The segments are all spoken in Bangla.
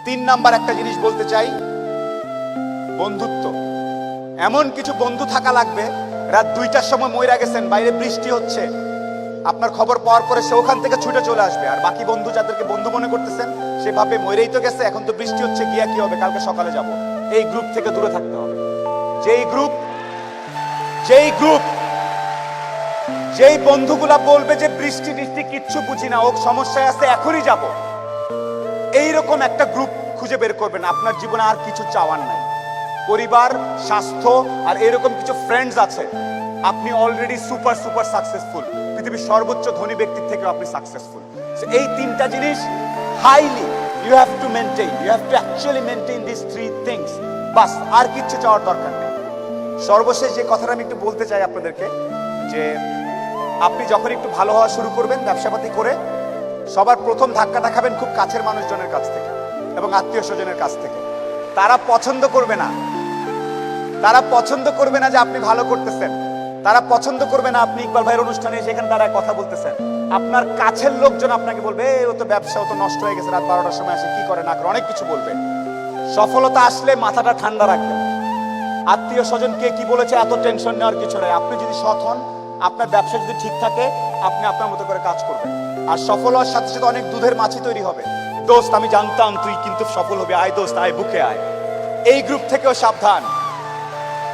তিন নাম্বার একটা জিনিস বলতে চাই, বন্ধুত্ব। এমন কিছু বন্ধু থাকা লাগবে, রাত 2টার সময় মইরা গেছেন, বাইরে বৃষ্টি হচ্ছে, আপনার খবর পাওয়ার পরে সে ওখান থেকে ছুটে চলে আসবে। আর বাকি বন্ধু যাদেরকে বন্ধু মনে করতেছেন, সে ভাবে মইরেই তো গেছে, এখন তো বৃষ্টি হচ্ছে, গিয়া কি হবে, কালকে সকালে যাব। এই গ্রুপ থেকে দূরে থাকতে হবে। যেই বন্ধুগুলা বলবে যে বৃষ্টি টিষ্টি কিচ্ছু বুঝি না, ও সমস্যায় আছে, এখনই যাব, এইরকম একটা গ্রুপ খুঁজে বের করবেন। আপনার জীবনে আর কিছু চাওয়ার নাই, পরিবার, স্বাস্থ্য আর এরকম কিছু ফ্রেন্ডস আছে, আপনি অলরেডি সুপার সুপার সাকসেসফুল। পৃথিবীর সর্বোচ্চ ধনী ব্যক্তির থেকে আপনি সাকসেসফুল। এই তিনটা জিনিস highly you have to maintain, you have to actually maintain this three things. বাস, আর কিচ্ছু চাওয়ার দরকার নেই। সর্বশেষ যে কথাটা আমি একটু বলতে চাই আপনাদেরকে, যে আপনি যখন একটু ভালো হওয়া শুরু করবেন ব্যবসাপাতি করে, সবার প্রথম ধাক্কাটা খাবেন খুব কাছের মানুষজনের কাছ থেকে এবং আত্মীয় স্বজনের কাছ থেকে। তারা পছন্দ করবে না, যে আপনি ভালো করতেছেন। তারা পছন্দ করবে না আপনি ইকবাল ভাইয়ের অনুষ্ঠানে সেখানে দাঁড়ায় কথা বলতেছেন। আপনার কাছের লোকজন আপনাকে বলবে, ও তো ব্যবসা, ও তো নষ্ট হয়ে গেছে, রাত 12টার সময় আসে, কি করে না করে, অনেক কিছু বলবে। সফলতা আসলে মাথাটা ঠান্ডা রাখবেন। আত্মীয় স্বজন কে কি বলেছে এত টেনশন নেওয়ার কিছু নাই। আপনি যদি সৎ হন, আপনার ব্যবসা যদি ঠিক থাকে, আপনি আপনার মতো করে কাজ করবেন। আর সফল হওয়ার সাথে সাথে অনেক দুধের মাছি তৈরি হবে। দোস্ত, আমি জানতাম তুই কিন্তু সফল হবে, আয় দোস্ত আয়, বুকে আয়। এই গ্রুপ থেকেও সাবধান।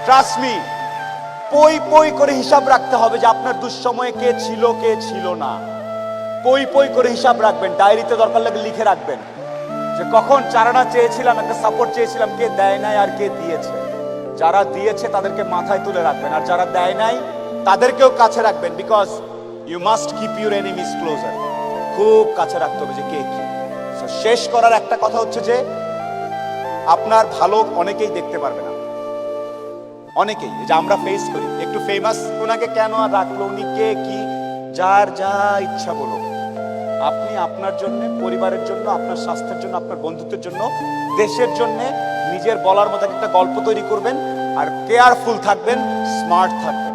ট্রাস্ট মি, পই পই করে হিসাব রাখতে হবে যে আপনার দুঃসময়ে কে ছিল কে ছিল না। পই পই করে হিসাব রাখবেন, ডায়েরিতে দরকার লাগে লিখে রাখবেন যে কখন চারানা চেয়েছিলাম, একটা সাপোর্ট চেয়েছিলাম, কে দেয় নাই আর কে দিয়েছে। যারা দিয়েছে তাদেরকে মাথায় তুলে রাখবেন, আর যারা দেয় নাই তাদেরকেও কাছে রাখবেন। Because you must keep your enemies closer. খুব কাছে রাখতে হবে যে কে কি। শেষ করার একটা কথা হচ্ছে যে আপনার ভালো অনেকেই দেখতে পারবে না, অনেকেই, যে আমরা ফেস করি। একটু ফেমাস, ওনাকে কেন আর রাখলো, উনি কে কি, যার যা ইচ্ছা বলো। আপনি আপনার জন্য, পরিবারের জন্য, আপনার স্বাস্থ্যের জন্য, আপনার বন্ধুত্বের জন্য, দেশের জন্য নিজের বলার মতো একটা গল্প তৈরি করবেন। আর কেয়ারফুল থাকবেন, স্মার্ট থাকবেন।